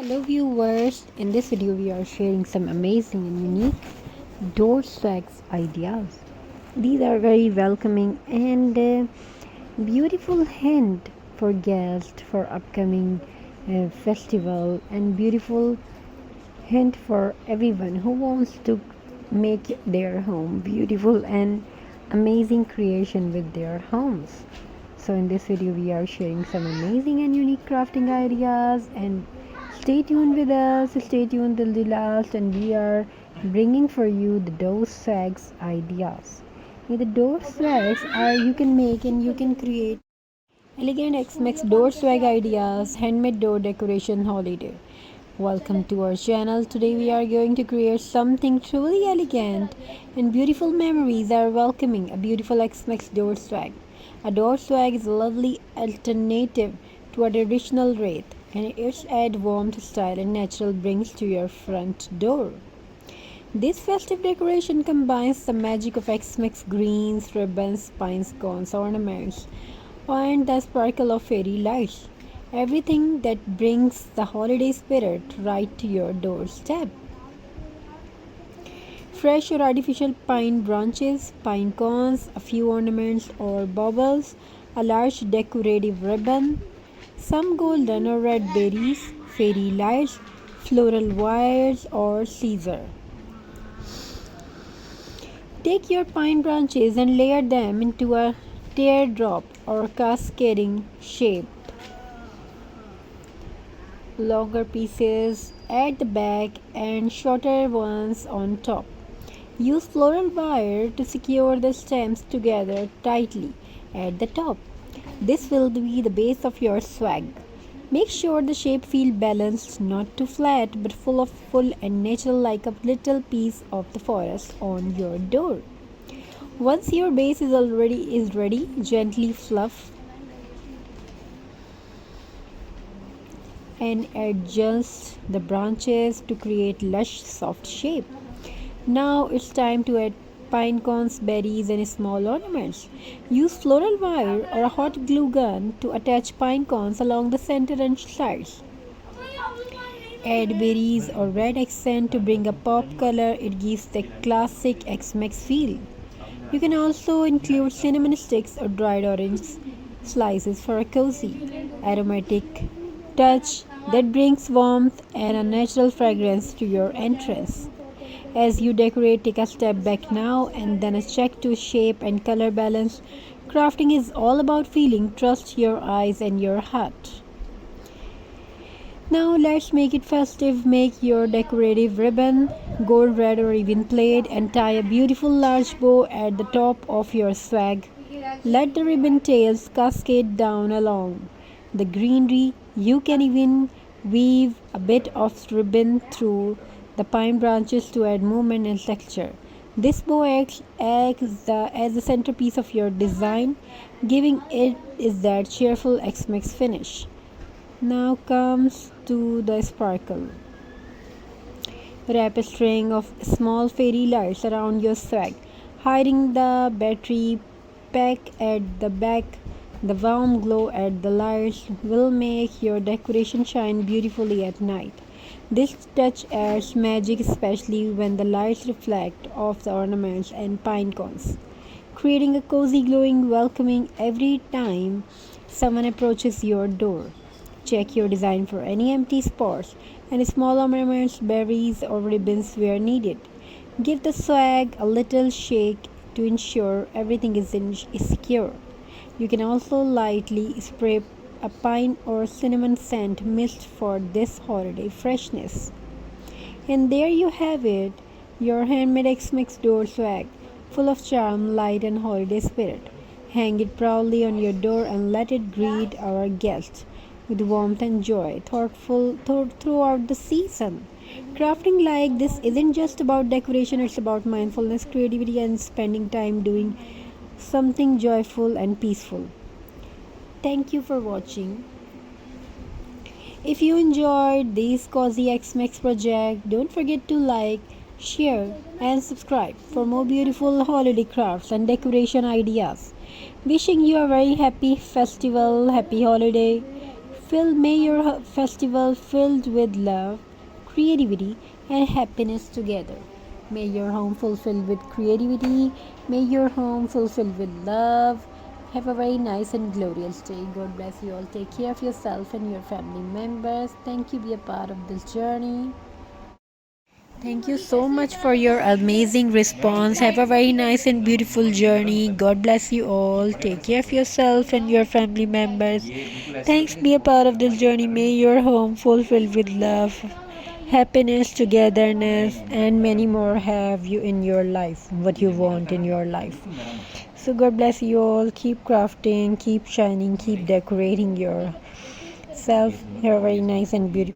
Hello viewers, in this video we are sharing some amazing and unique door swags ideas. These are very welcoming and beautiful hint for guests for upcoming festival, and beautiful hint for everyone who wants to make their home beautiful and amazing creation with their homes. So in this video we are sharing some amazing and unique crafting ideas, and stay tuned with us, stay tuned till the last, and we are bringing for you the door swags ideas. The door swags are you can make and you can create elegant X-Max door swag ideas, handmade door decoration holiday. Welcome to our channel. Today we are going to create something truly elegant, and beautiful memories are welcoming a beautiful X-Max door swag. A door swag is a lovely alternative to a traditional wreath, and it's add warmth, style and natural brings to your front door. This festive decoration combines the magic of X-Max greens, ribbons, pinecones, ornaments, and the sparkle of fairy lights. Everything that brings the holiday spirit right to your doorstep. Fresh or artificial pine branches, pine cones, a few ornaments or baubles, a large decorative ribbon, some golden or red berries, fairy lights, floral wires or scissors. Take your pine branches and layer them into a teardrop or cascading shape. Longer pieces at the back and shorter ones on top. Use floral wire to secure the stems together tightly at the top. This will be the base of your swag. Make sure the shape feels balanced, not too flat but full and natural, like a little piece of the forest on your door. Once your base is ready, gently fluff and adjust the branches to create lush soft shape. Now it's time to add pine cones, berries and small ornaments. Use floral wire or a hot glue gun to attach pine cones along the center and sides. Add berries or red accent to bring a pop color. It gives the classic X-Max feel. You can also include cinnamon sticks or dried orange slices for a cozy, aromatic touch that brings warmth and a natural fragrance to your entrance. As you decorate, take a step back now and then a check to shape and color balance. Crafting is all about feeling. Trust your eyes and your heart. Now let's make it festive. Make your decorative ribbon, gold, red or even plaid, and tie a beautiful large bow at the top of your swag. Let the ribbon tails cascade down along the greenery. You can even weave a bit of ribbon through the pine branches to add movement and texture. This bow acts as the centerpiece of your design, giving it is that cheerful X-Max finish. Now comes to the sparkle. Wrap a string of small fairy lights around your swag, hiding the battery pack at the back. The warm glow at the lights will make your decoration shine beautifully at night. This touch adds magic, especially when the lights reflect off the ornaments and pine cones, creating a cozy, glowing welcoming every time someone approaches your door. Check your design for any empty spots and small ornaments, berries or ribbons where needed. Give the swag a little shake to ensure everything is secure. You can also lightly spray a pine or cinnamon scent mist for this holiday freshness. And there you have it, your handmade X-Max door swag, full of charm, light and holiday spirit. Hang it proudly on your door and let it greet our guests with warmth and joy throughout the season. Crafting like this isn't just about decoration, it's about mindfulness, creativity and spending time doing something joyful and peaceful. Thank you for watching. If you enjoyed this cozy X-Max project, don't forget to like, share and subscribe for more beautiful holiday crafts and decoration ideas. Wishing you a very happy festival, happy holiday May your festival filled with love, creativity, and happiness together. May your home fulfilled with creativity. May your home fulfilled with love. Have a very nice and glorious day. God bless you all. Take care of yourself and your family members. Thank you. Be a part of this journey. Thank you so much for your amazing response. Have a very nice and beautiful journey. God bless you all. Take care of yourself and your family members. Thanks. Be a part of this journey. May your home fulfilled with love, happiness, togetherness, and many more have you in your life. What you want in your life. So God bless you all. Keep crafting, keep shining, keep decorating yourself. Have a very nice and beautiful.